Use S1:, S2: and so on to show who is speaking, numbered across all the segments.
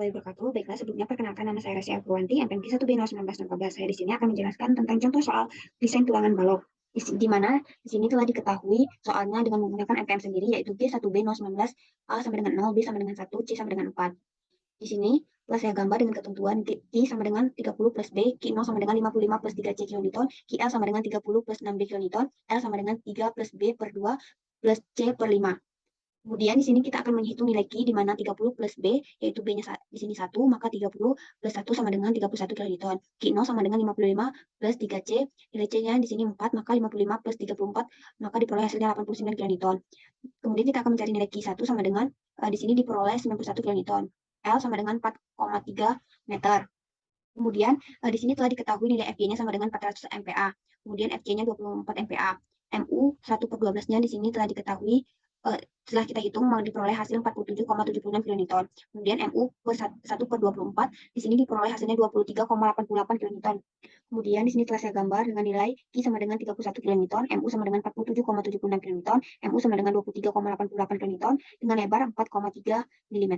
S1: warahmatullahi wabarakatuh. Baiklah, sebelumnya perkenalkan nama saya Rasya Purwanti, MPMK 1B01914. Saya di sini akan menjelaskan tentang contoh soal desain tulangan balok. Di mana di sini telah diketahui soalnya dengan menggunakan MPM sendiri, yaitu G1B019, A sama dengan 0, B sama dengan 1, C sama dengan 4. Di sini telah saya gambar dengan ketentuan Q sama dengan 30 plus B, Q0 sama dengan 55 plus 3C kilonewton, QL sama dengan 30 plus 6B kilonewton, L sama dengan 3 plus B per 2 plus C per 5. Kemudian di sini kita akan menghitung nilai Q di mana 30 plus B, yaitu B-nya di sini 1, maka 30 plus 1 sama dengan 31 kilonewton. Q0 sama dengan 55 plus 3C, nilai C-nya di sini 4, maka 55 plus 34, maka diperoleh hasilnya 89 kilonewton. Kemudian kita akan mencari nilai Q1 sama dengan, di sini diperoleh 91 kilonewton. L sama dengan 4,3 meter. Kemudian di sini telah diketahui nilai FG-nya sama dengan 400 MPa. Kemudian FC-nya 24 MPa. MU 1/12-nya di sini telah diketahui setelah kita hitung diperoleh hasil 47,76 kilonewton. Kemudian MU per 1/24 di sini diperoleh hasilnya 23,88 kilonewton. Kemudian di sini telah saya gambar dengan nilai Q sama dengan 31 kilonewton, MU sama dengan 47,76 kilonewton, MU sama dengan 23,88 kilonewton dengan lebar 4,3 mm.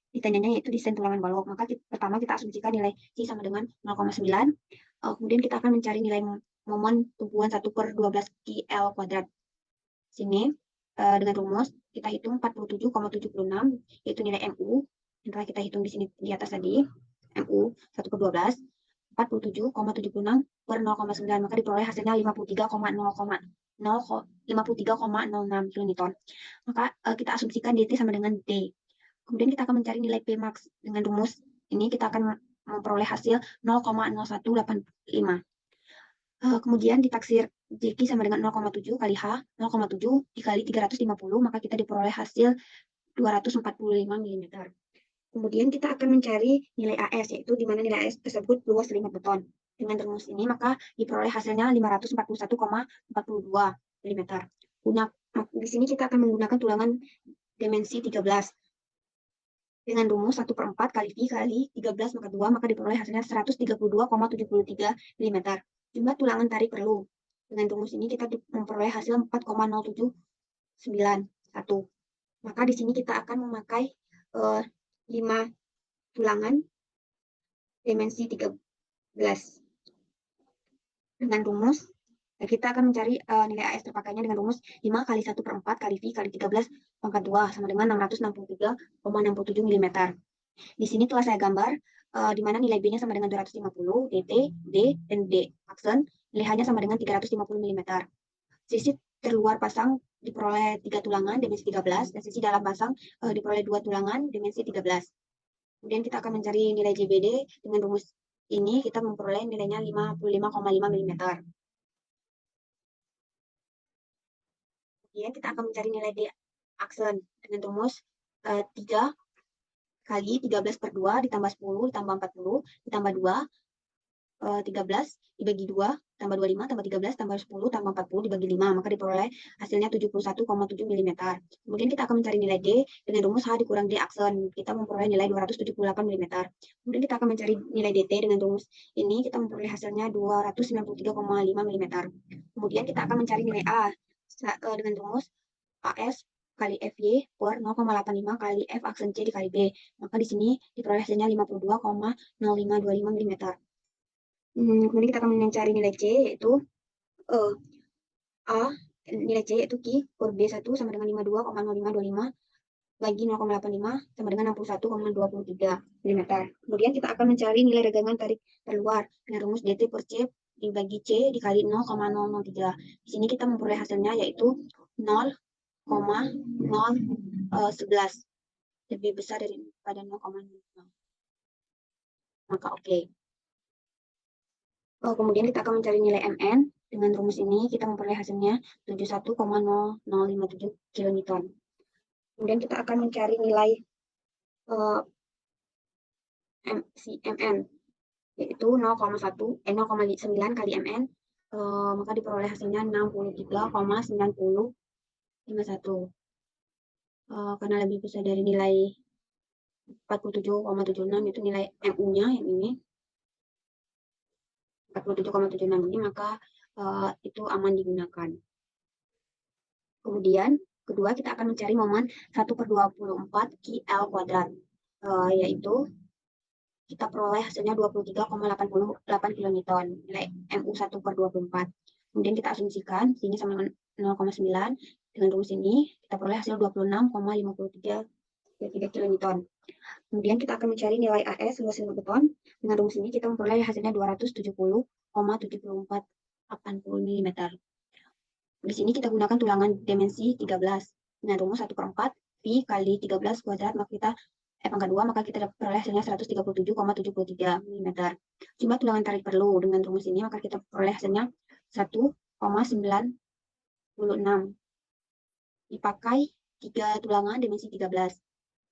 S1: Ditanyanya yaitu desain tulangan balok. Maka pertama kita asumsikan nilai C sama dengan 0,9. Kemudian kita akan mencari nilai momen tumpuan 1/12 KL kuadrat. Sini dengan rumus kita hitung 47,76 yaitu nilai MU yang telah kita hitung di sini di atas tadi. MU 1/12 47,76 per 0,9, maka diperoleh hasilnya 53,06 kilonewton. Maka kita asumsikan DT sama dengan D. Kemudian kita akan mencari nilai P max dengan rumus ini kita akan memperoleh hasil 0,0185. Kemudian ditaksir JQ sama dengan 0,7 kali H, 0,7 dikali 350, maka kita diperoleh hasil 245 mm. Kemudian kita akan mencari nilai AS, yaitu di mana nilai AS tersebut luas selimut beton. Dengan rumus ini, maka diperoleh hasilnya 541,42 mm. Di sini kita akan menggunakan tulangan dimensi 13. Dengan rumus 1/4 kali V kali 13 maka 2, maka diperoleh hasilnya 132,73 mm. Jumlah tulangan tarik perlu. Dengan rumus ini kita memperoleh hasil 4,0791. Maka di sini kita akan memakai 5 tulangan dimensi 13. Dengan rumus kita akan mencari nilai AS terpakainya dengan rumus 5 kali 1/4 kali V kali 13 pangkat 2 sama dengan 663,67 mm. Di sini telah saya gambar di mana nilai B-nya sama dengan 250, DT, D, dan D. Aksen, nilai H-nya sama dengan 350 mm. Sisi terluar pasang diperoleh 3 tulangan dimensi 13, dan sisi dalam pasang diperoleh 2 tulangan dimensi 13. Kemudian kita akan mencari nilai JBD dengan rumus ini kita memperoleh nilainya 55,5 mm. Kemudian kita akan mencari nilai D aksen dengan rumus 3 kali 13 per 2 ditambah 10 ditambah 40 ditambah 2 13 dibagi 2 tambah 25 tambah 13 tambah 10 tambah 40 dibagi 5, maka diperoleh hasilnya 71,7 mm. Kemudian kita akan mencari nilai D dengan rumus H dikurang D aksen, kita memperoleh nilai 278 mm. Kemudian kita akan mencari nilai DT dengan rumus ini kita memperoleh hasilnya 293,5 mm. Kemudian kita akan mencari nilai A dengan rumus AS kali FY per 0,85 kali F aksen C dikali B. Maka di sini diperoleh hasilnya 52,0525 mm. Kemudian kita akan mencari nilai C yaitu A, nilai C yaitu Q per B1 sama dengan 52,0525 bagi 0,85 sama dengan 61,23 mm. Kemudian kita akan mencari nilai regangan tarik terluar dengan rumus DT per C dibagi C dikali 0,003. Di sini kita memperoleh hasilnya yaitu 0,011 lebih besar daripada 0,0. Maka oke. Kemudian kita akan mencari nilai Mn dengan rumus ini kita memperoleh hasilnya 71,0057 kilonewton. Kemudian kita akan mencari nilai Mn yaitu 0,9 kali Mn, maka diperoleh hasilnya 63,9051. Karena lebih besar dari nilai 47,76 itu nilai MU-nya yang ini 47,76 ini, maka itu aman digunakan. Kemudian kedua kita akan mencari momen 1/24 KL kuadrat, yaitu kita peroleh hasilnya 23,88 kilonewton, nilai MU 1/24. Kemudian kita asumsikan sini sama dengan 0,9. Dengan rumus ini kita peroleh hasil 26,53 kilonewton. Kemudian kita akan mencari nilai AS luas lima beton. Dengan rumus ini kita memperoleh hasilnya 270,7480 mm. Di sini kita gunakan tulangan dimensi 13. Dengan rumus 1/4 pi kali 13 kuadrat, maka kita pangkat 2, maka kita peroleh hasilnya 137,73 mm. Jumlah tulangan tarik perlu. Dengan rumus ini maka kita peroleh hasilnya 1,96. Dipakai 3 tulangan dimensi 13.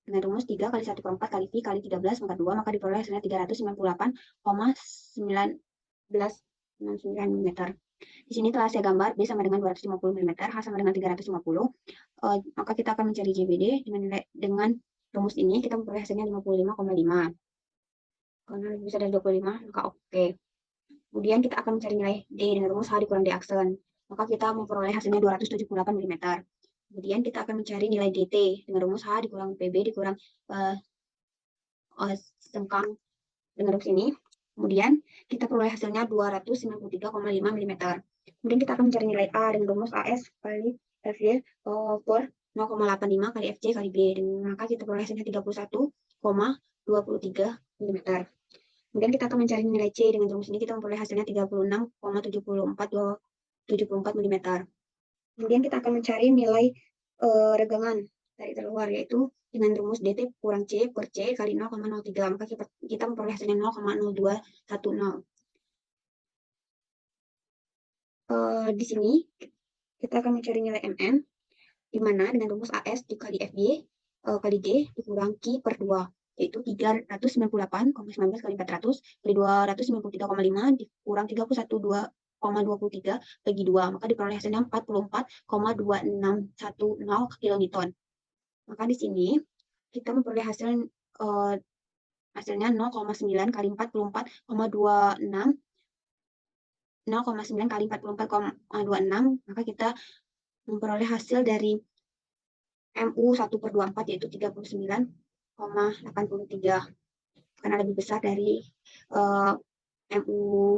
S1: Dengan rumus 3 kali 1/4 kali pi kali 13 pangkat 2, maka diperoleh hasilnya 398,19 mm. Di sini telah saya gambar B sama dengan 250 mm, H sama dengan 350. Maka kita akan mencari JBD dengan rumus ini kita memperoleh hasilnya 55,5. Karena lebih besar dari 25, maka oke. Kemudian kita akan mencari nilai D dengan rumus H dikurang D aksen. Maka kita memperoleh hasilnya 278 mm. Kemudian kita akan mencari nilai DT dengan rumus H dikurang PB dikurang sengkang dengan rumus ini. Kemudian kita peroleh hasilnya 293,5 mm. Kemudian kita akan mencari nilai A dengan rumus AS kali FY per 0,85 kali FC kali B. Dan maka kita peroleh hasilnya 31,23 mm. Kemudian kita akan mencari nilai C dengan rumus ini kita memperoleh hasilnya 36,74 mm. Kemudian kita akan mencari nilai regangan dari terluar, yaitu dengan rumus DT kurang C per C kali 0,03, maka kita memperoleh hasilnya 0,0210. Di sini kita akan mencari nilai MM, di mana dengan rumus AS dikali FY kali D dikurang Q per 2, yaitu 398,19 kali 400 kali 293,5 dikurang 31,23 bagi 2, maka diperoleh hasilnya 44,2610 kilonewton. Maka di sini kita memperoleh hasilnya 0,9 kali 44,26 0,9 kali 44,26, maka kita memperoleh hasil dari MU 1/24 yaitu 39,83, karena lebih besar dari MU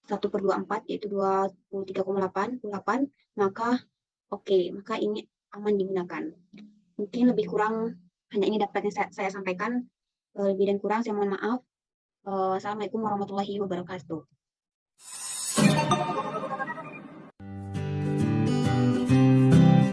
S1: 1/24 yaitu 23,88, maka oke, maka ini aman digunakan. Mungkin lebih kurang hanya ini dapat yang saya sampaikan. Lebih dan kurang saya mohon maaf. Assalamualaikum warahmatullahi wabarakatuh.